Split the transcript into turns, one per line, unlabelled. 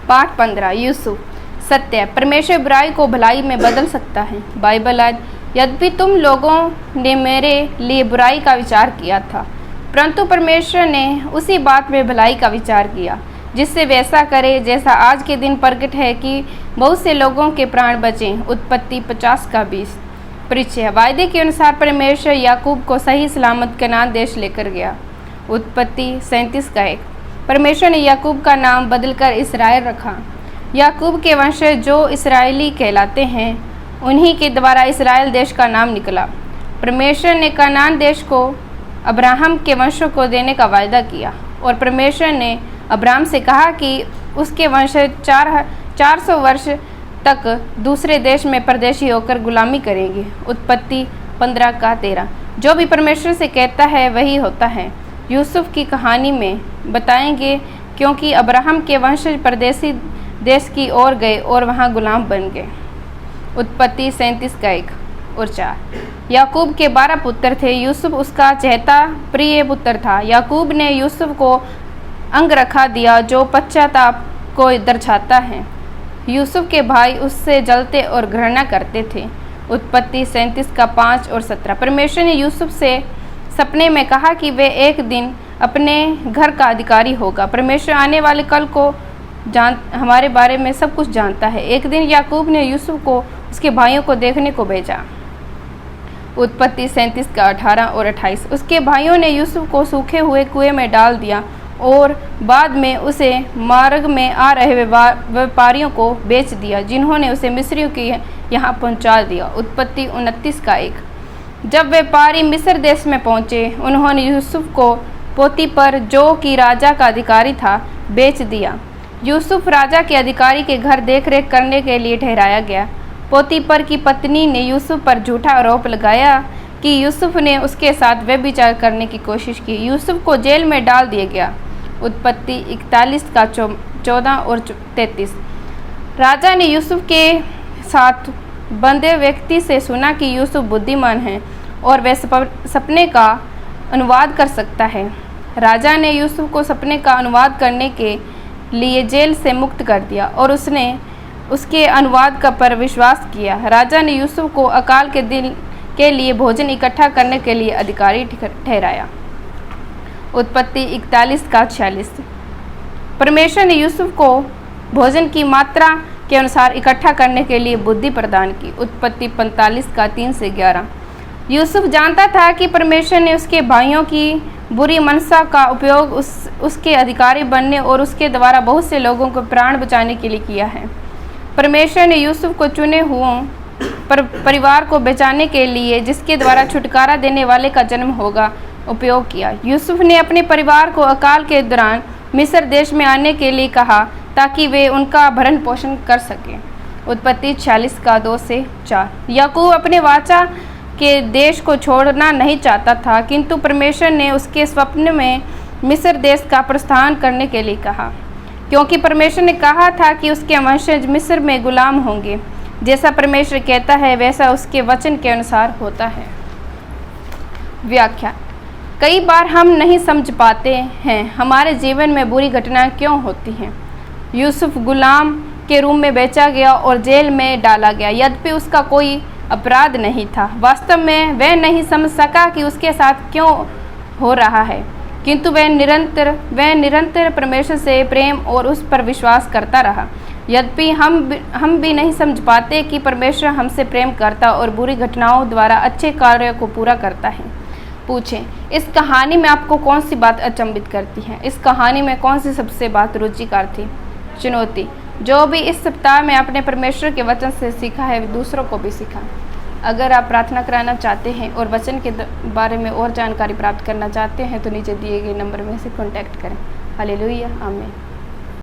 पाठ 15 यूसुफ। सत्य, परमेश्वर बुराई को भलाई में बदल सकता है। बाइबल आज, यद्यपि तुम लोगों ने मेरे लिए बुराई का विचार किया था, परंतु परमेश्वर ने उसी बात में भलाई का विचार किया, जिससे वैसा करे जैसा आज के दिन प्रकट है कि बहुत से लोगों के प्राण बचें। उत्पत्ति 50:20। परिचय, वायदे के अनुसार परमेश्वर याकूब को सही सलामत कनान देश लेकर गया। उत्पत्ति 37:1। परमेश्वर ने याकूब का नाम बदलकर इसराइल रखा। याकूब के वंशज जो इसराइली कहलाते हैं, उन्हीं के द्वारा इसराइल देश का नाम निकला। परमेश्वर ने कनान देश को अब्राहम के वंशों को देने का वायदा किया, और परमेश्वर ने अब्राहम से कहा कि उसके वंशज 400 वर्ष तक दूसरे देश में परदेशी होकर गुलामी करेंगे। उत्पत्ति 15:13। जो भी परमेश्वर से कहता है वही होता है। यूसुफ की कहानी में बताएंगे, क्योंकि अब्राहम के वंशज परदेशी देश की ओर गए और वहां गुलाम बन गए। उत्पत्ति 37:1 और 4। याकूब के 12 पुत्र थे। यूसुफ उसका चहेता प्रिय पुत्र था। याकूब ने यूसुफ को अंगरखा दिया, जो पश्चाताप को दर्शाता है। यूसुफ के भाई उससे जलते और घृणा करते थे। उत्पत्ति 37:5 और 17। परमेश्वर ने यूसुफ से सपने में कहा कि वे एक दिन अपने घर का अधिकारी होगा। परमेश्वर आने वाले कल को हमारे बारे में सब कुछ जानता है। एक दिन याकूब ने यूसुफ को उसके भाइयों को देखने को भेजा। उत्पत्ति 37:18 और 28। उसके भाइयों ने यूसुफ को सूखे हुए कुएं में डाल दिया और बाद में उसे मार्ग में आ रहे व्यापारियों को बेच दिया, जिन्होंने उसे मिस्रियों के यहाँ पहुँचा दिया। उत्पत्ति 29:1। जब व्यापारी मिस्र देश में पहुँचे, उन्होंने यूसुफ को पोतीपर, जो कि राजा का अधिकारी था, बेच दिया। यूसुफ राजा के अधिकारी के घर देखरेख करने के लिए ठहराया गया। पोतीपर की पत्नी ने यूसुफ पर झूठा आरोप लगाया कि यूसुफ ने उसके साथ व्यभिचार करने की कोशिश की। यूसुफ को जेल में डाल दिया गया। उत्पत्ति 41:14 और 33। राजा ने यूसुफ के साथ बंधे व्यक्ति से सुना कि यूसुफ बुद्धिमान है और वह सपने का अनुवाद कर सकता है। राजा ने यूसुफ को सपने का अनुवाद करने के लिए जेल से मुक्त कर दिया और उसने उसके अनुवाद का पर विश्वास किया। राजा ने यूसुफ को अकाल के दिन के लिए भोजन इकट्ठा करने के लिए अधिकारी ठहराया। उत्पत्ति 41:46। परमेश्वर ने यूसुफ को भोजन की मात्रा के अनुसार इकट्ठा करने के लिए बुद्धि प्रदान की। उत्पत्ति 45:3 से 11। यूसुफ जानता था कि परमेश्वर ने उसके भाइयों की बुरी मनसा का उपयोग उसके अधिकारी बनने और उसके द्वारा बहुत से लोगों को प्राण बचाने के लिए किया है। परमेश्वर ने यूसुफ को चुने हुओं परिवार को बचाने के लिए, जिसके द्वारा छुटकारा देने वाले का जन्म होगा, उपयोग किया। यूसुफ ने अपने परिवार को अकाल के दौरान मिस्र देश में आने के लिए कहा, ताकि वे उनका भरण पोषण कर सकें। उत्पत्ति 46:2 से 4। याकूब अपने वाचा के देश को छोड़ना नहीं चाहता था, किंतु परमेश्वर ने उसके स्वप्न में मिस्र देश का प्रस्थान करने के लिए कहा, क्योंकि परमेश्वर ने कहा था कि उसके वंशज मिस्र में गुलाम होंगे। जैसा परमेश्वर कहता है, वैसा उसके वचन के अनुसार होता है। व्याख्या। कई बार हम नहीं समझ पाते हैं हमारे जीवन में बुरी घटनाएं क्यों होती हैं। यूसुफ गुलाम के रूप में बेचा गया और जेल में डाला गया, यद्यपि उसका कोई अपराध नहीं था। वास्तव में वह नहीं समझ सका कि उसके साथ क्यों हो रहा है, किंतु वह निरंतर परमेश्वर से प्रेम और उस पर विश्वास करता रहा। यद्यपि हम भी नहीं समझ पाते कि परमेश्वर हमसे प्रेम करता और बुरी घटनाओं द्वारा अच्छे कार्यों को पूरा करता है। पूछें, इस कहानी में आपको कौन सी बात अचंभित करती है? इस कहानी में कौन सी सबसे बात रुचिकर थी? चुनौती, जो भी इस सप्ताह में आपने परमेश्वर के वचन से सीखा है, दूसरों को भी सिखा। अगर आप प्रार्थना कराना चाहते हैं और वचन के बारे में और जानकारी प्राप्त करना चाहते हैं, तो नीचे दिए गए नंबर में से कॉन्टैक्ट करें। हालेलुया, आमीन।